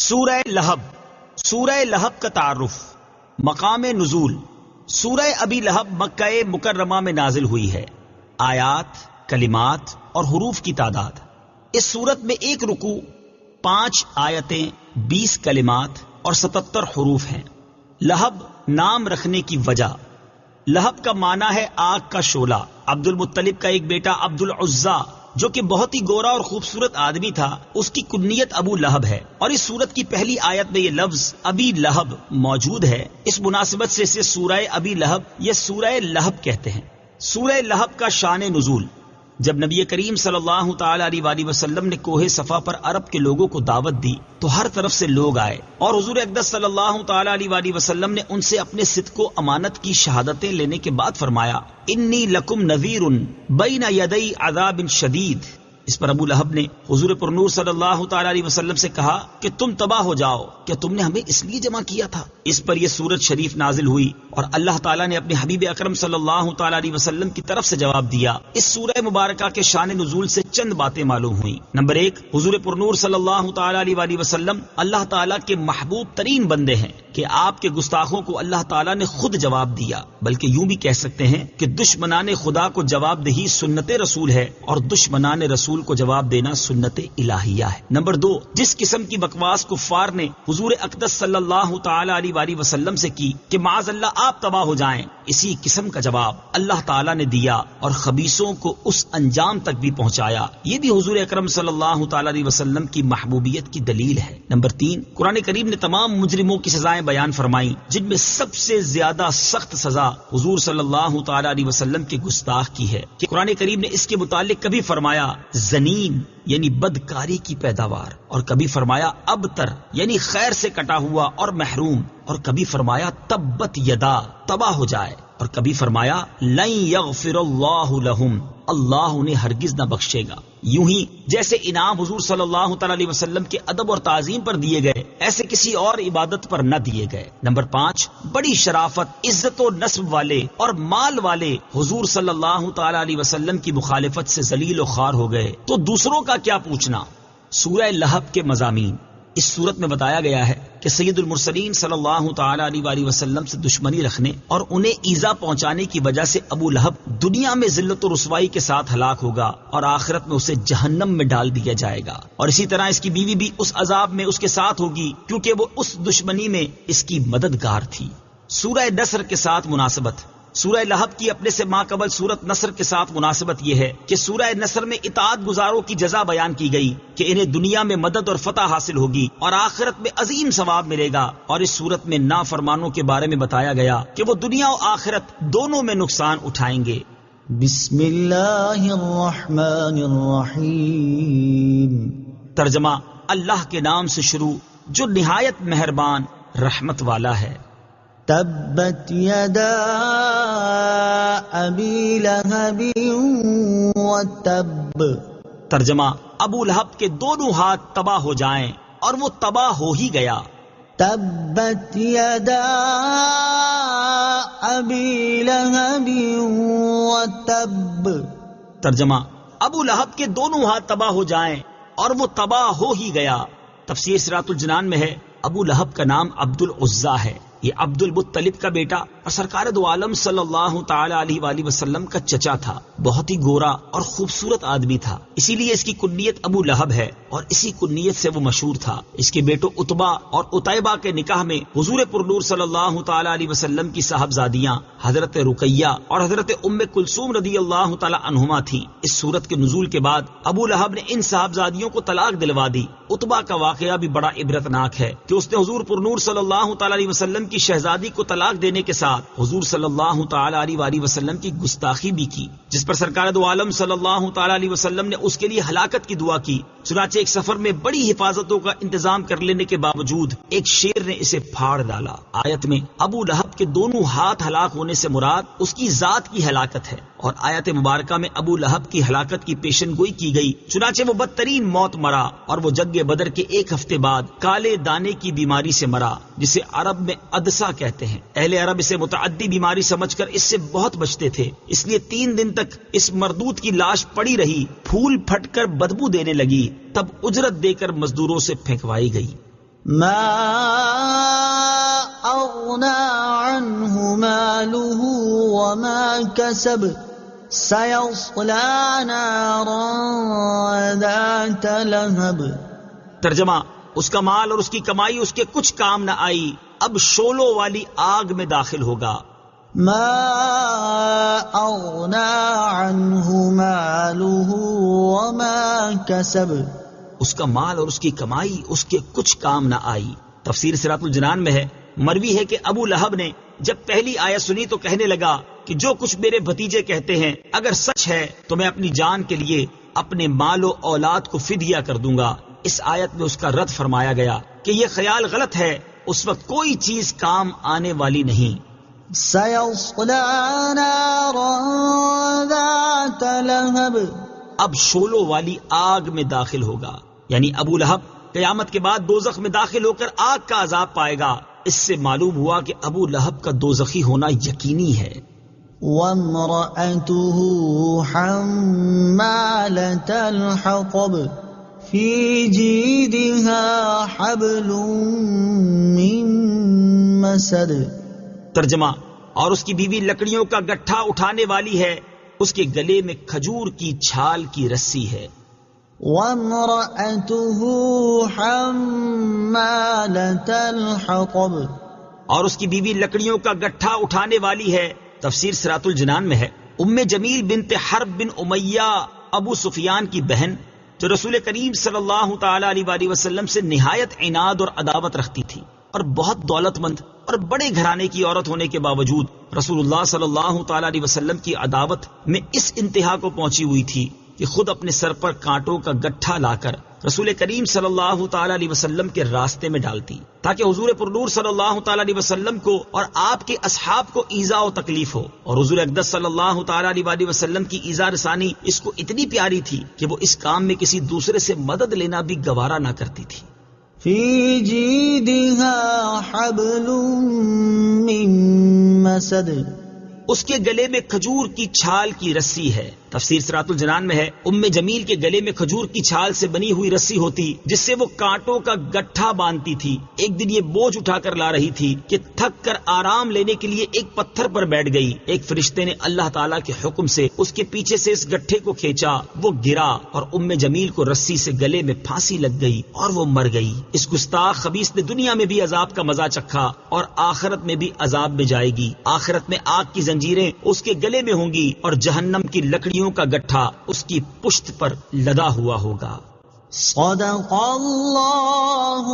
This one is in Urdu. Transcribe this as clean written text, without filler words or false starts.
سورہ لہب. سورہ لہب کا تعارف. مقام نزول. سورہ ابی لہب مکہ مکرمہ میں نازل ہوئی ہے. آیات، کلمات اور حروف کی تعداد. اس سورت میں 1 رکوع، 5 آیتیں، 20 کلمات اور 77 حروف ہیں. لہب نام رکھنے کی وجہ. لہب کا معنی ہے آگ کا شعلہ. عبد المطلب کا ایک بیٹا عبد العزیٰ جو کہ بہت ہی گورا اور خوبصورت آدمی تھا، اس کی کنیت ابو لہب ہے، اور اس سورت کی پہلی آیت میں یہ لفظ ابی لہب موجود ہے. اس مناسبت سے اسے سورہ ابی لہب یا سورہ لہب کہتے ہیں. سورہ لہب کا شان نزول. جب نبی کریم صلی اللہ تعالی علیہ وآلہ وسلم نے کوہ صفا پر عرب کے لوگوں کو دعوت دی تو ہر طرف سے لوگ آئے، اور حضور اقدس صلی اللہ تعالی علیہ وآلہ وسلم نے ان سے اپنے صدق و امانت کی شہادتیں لینے کے بعد فرمایا، انی لکم نذیر بین یدی عذاب شدید. اس پر ابو لہب نے حضور پر نور صلی اللہ تعالی علیہ وسلم سے کہا کہ تم تباہ ہو جاؤ، کیا تم نے ہمیں اس لیے جمع کیا تھا؟ اس پر یہ سورت شریف نازل ہوئی اور اللہ تعالیٰ نے اپنے حبیب اکرم صلی اللہ تعالی علیہ وسلم کی طرف سے جواب دیا. اس سورہ مبارکہ کے شان نزول سے چند باتیں معلوم ہوئیں. نمبر 1، حضور پر نور صلی اللہ تعالی علیہ وآلہ وسلم اللہ تعالیٰ کے محبوب ترین بندے ہیں کہ آپ کے گستاخوں کو اللہ تعالیٰ نے خود جواب دیا، بلکہ یوں بھی کہہ سکتے ہیں کہ دشمنان خدا کو جواب دہی سنت رسول ہے اور دشمنان رسول کو جواب دینا سنت الہیہ ہے. نمبر 2، جس قسم کی بکواس کفار نے حضور اقدس صلی اللہ تعالی علیہ وآلہ وسلم سے کی کہ معاذ اللہ آپ تباہ ہو جائیں، اسی قسم کا جواب اللہ تعالیٰ نے دیا اور خبیثوں کو اس انجام تک بھی پہنچایا. یہ بھی حضور اکرم صلی اللہ تعالی علیہ وسلم کی محبوبیت کی دلیل ہے. نمبر 3، قرآن کریم نے تمام مجرموں کی سزائیں بیان فرمائیں، جن میں سب سے زیادہ سخت سزا حضور صلی اللہ تعالی علیہ وسلم کے گستاخ کی ہے کہ قرآن کریم نے اس کے متعلق کبھی فرمایا زنیم یعنی بدکاری کی پیداوار، اور کبھی فرمایا ابتر یعنی خیر سے کٹا ہوا اور محروم، اور کبھی فرمایا تبت یدا تباہ ہو جائے، اور کبھی فرمایا لن یغفر اللہ لہم اللہ انہیں ہرگز نہ بخشے گا. یوں ہی جیسے انعام حضور صلی اللہ تعالی علیہ وسلم کے ادب اور تعظیم پر دیے گئے، ایسے کسی اور عبادت پر نہ دیے گئے. نمبر 5، بڑی شرافت، عزت و نسب والے اور مال والے حضور صلی اللہ تعالی علیہ وسلم کی مخالفت سے ذلیل و خوار ہو گئے تو دوسروں کا کیا پوچھنا. سورہ لہب کے مضامین. اس صورت میں بتایا گیا ہے کہ سید المرسلین صلی اللہ تعالی علیہ وآلہ وسلم سے دشمنی رکھنے اور انہیں ایذا پہنچانے کی وجہ سے ابو لہب دنیا میں ذلت و رسوائی کے ساتھ ہلاک ہوگا اور آخرت میں اسے جہنم میں ڈال دیا جائے گا، اور اسی طرح اس کی بیوی بھی اس عذاب میں اس کے ساتھ ہوگی کیونکہ وہ اس دشمنی میں اس کی مددگار تھی. سورہ نصر کے ساتھ مناسبت. سورہ لہب کی اپنے سے ماقبل سورت نصر کے ساتھ مناسبت یہ ہے کہ سورہ نصر میں اطاعت گزاروں کی جزا بیان کی گئی کہ انہیں دنیا میں مدد اور فتح حاصل ہوگی اور آخرت میں عظیم ثواب ملے گا، اور اس سورت میں نافرمانوں کے بارے میں بتایا گیا کہ وہ دنیا و آخرت دونوں میں نقصان اٹھائیں گے. بسم اللہ الرحمن الرحیم. ترجمہ: اللہ کے نام سے شروع جو نہایت مہربان رحمت والا ہے. تبت یدا ابی لہب وتب. ترجمہ: ابو لہب کے دونوں ہاتھ تباہ ہو جائیں، اور وہ تباہ ہو ہی گیا. تبت یدا ابی لہب وتب. ترجمہ: ابو لہب کے دونوں ہاتھ تباہ ہو جائیں اور وہ تباہ ہو ہی گیا. تفسیر صراط الجنان میں ہے ابو لہب کا نام عبد العزیٰ ہے. یہ عبد المطلب کا بیٹا اور سرکار دو عالم صلی اللہ تعالی علیہ وآلہ وسلم کا چچا تھا. بہت ہی گورا اور خوبصورت آدمی تھا، اسی لیے اس کی کنیت ابو لہب ہے اور اسی کنیت سے وہ مشہور تھا. اس کے بیٹوں عتبہ اور عتیبہ کے نکاح میں حضور پر نور صلی اللہ تعالی علیہ وسلم کی صاحبزادیاں حضرت رقیہ اور حضرت ام کلثوم رضی اللہ تعالی عنہما تھیں. اس سورت کے نزول کے بعد ابو لہب نے ان صاحبزادیوں کو طلاق دلوا دی. عتبہ کا واقعہ بھی بڑا عبرتناک ہے کہ اس نے حضور پر نور صلی اللہ تعالی علیہ وسلم کی شہزادی کو طلاق دینے کے ساتھ حضور صلی اللہ تعالی علیہ وآلہ وسلم کی گستاخی بھی کی، جس پر سرکار دو عالم صلی اللہ تعالی علیہ وسلم نے اس کے لیے ہلاکت کی دعا کی. چنانچہ ایک سفر میں بڑی حفاظتوں کا انتظام کر لینے کے باوجود ایک شیر نے اسے پھاڑ ڈالا. آیت میں ابو لہب کے دونوں ہاتھ ہلاک ہونے سے مراد اس کی ذات کی ہلاکت ہے، اور آیت مبارکہ میں ابو لہب کی ہلاکت کی پیشن گوئی کی گئی. چنانچہ وہ بدترین موت مرا اور وہ جنگ بدر کے 1 ہفتے بعد کالے دانے کی بیماری سے مرا، جسے عرب میں عدسہ کہتے ہیں. اہل عرب اسے متعدی بیماری سمجھ کر اس سے بہت بچتے تھے، اس لیے 3 دن تک اس مردود کی لاش پڑی رہی، پھول پھٹ کر بدبو دینے لگی. تب اجرت دے کر مزدوروں سے پھینکوائی گئی. ما أغنى عنه ماله وما كسب سيصلى نارا ذات لهب. ترجمہ: اس کا مال اور اس کی کمائی اس کے کچھ کام نہ آئی، اب شولوں والی آگ میں داخل ہوگا. ما أغنى عنه ماله وما كسب. اس کا مال اور اس کی کمائی اس کے کچھ کام نہ آئی. تفسیر صراط الجنان میں ہے، مروی ہے کہ ابو لہب نے جب پہلی آیت سنی تو کہنے لگا کہ جو کچھ میرے بھتیجے کہتے ہیں اگر سچ ہے تو میں اپنی جان کے لیے اپنے مال و اولاد کو فدیہ کر دوں گا. اس آیت میں اس کا رد فرمایا گیا کہ یہ خیال غلط ہے، اس وقت کوئی چیز کام آنے والی نہیں. سيصلى نارا ذات لهب. اب شولوں والی آگ میں داخل ہوگا، یعنی ابو لہب قیامت کے بعد دوزخ میں داخل ہو کر آگ کا عذاب پائے گا. اس سے معلوم ہوا کہ ابو لہب کا دوزخی ہونا یقینی ہے. وامرأته حمالة الحطب في جيدها حبل من مسد. ترجمہ: اور اس کی بیوی لکڑیوں کا گٹھا اٹھانے والی ہے، اس کے گلے میں کھجور کی چھال کی رسی ہے. وامرأته حمالة الحطب. اور اس کی بیوی لکڑیوں کا گٹھا اٹھانے والی ہے. تفسیر صراط الجنان میں ہے، ام جمیل بنت حرب بن امیہ ابو سفیان کی بہن، جو رسول کریم صلی اللہ تعالی علیہ وآلہ وسلم سے نہایت عناد اور عداوت رکھتی تھی، اور بہت دولت مند اور بڑے گھرانے کی عورت ہونے کے باوجود رسول اللہ صلی اللہ تعالی علیہ وسلم کی عداوت میں اس انتہا کو پہنچی ہوئی تھی کہ خود اپنے سر پر کانٹوں کا گٹھا لا کر رسول کریم صلی اللہ تعالی علیہ وسلم کے راستے میں ڈالتی، تاکہ حضور پرنور صلی اللہ تعالی علیہ وسلم کو اور آپ کے اصحاب کو ایذا و تکلیف ہو. اور حضور اقدس صلی اللہ تعالی علیہ وآلہ وسلم کی ایذا رسانی اس کو اتنی پیاری تھی کہ وہ اس کام میں کسی دوسرے سے مدد لینا بھی گوارا نہ کرتی تھی. في جيدها حبل من مسد. اس کے گلے میں کھجور کی چھال کی رسی ہے. تفسیر صراط الجنان میں ہے، ام جمیل کے گلے میں کھجور کی چھال سے بنی ہوئی رسی ہوتی جس سے وہ کانٹوں کا گٹھا باندھتی تھی. ایک دن یہ بوجھ اٹھا کر لا رہی تھی کہ تھک کر آرام لینے کے لیے ایک پتھر پر بیٹھ گئی. ایک فرشتے نے اللہ تعالیٰ کے حکم سے اس کے پیچھے سے اس گٹھے کو کھینچا، وہ گرا اور ام جمیل کو رسی سے گلے میں پھانسی لگ گئی اور وہ مر گئی. اس گستاخ خبیث نے دنیا میں بھی عذاب کا مزہ چکھا اور آخرت میں بھی عذاب میں جائے گی. آخرت میں آگ کی زنجیریں اس کے گلے میں ہوں گی اور جہنم کی لکڑیوں کا گٹھا اس کی پشت پر لدا ہوا ہوگا. صدق اللہ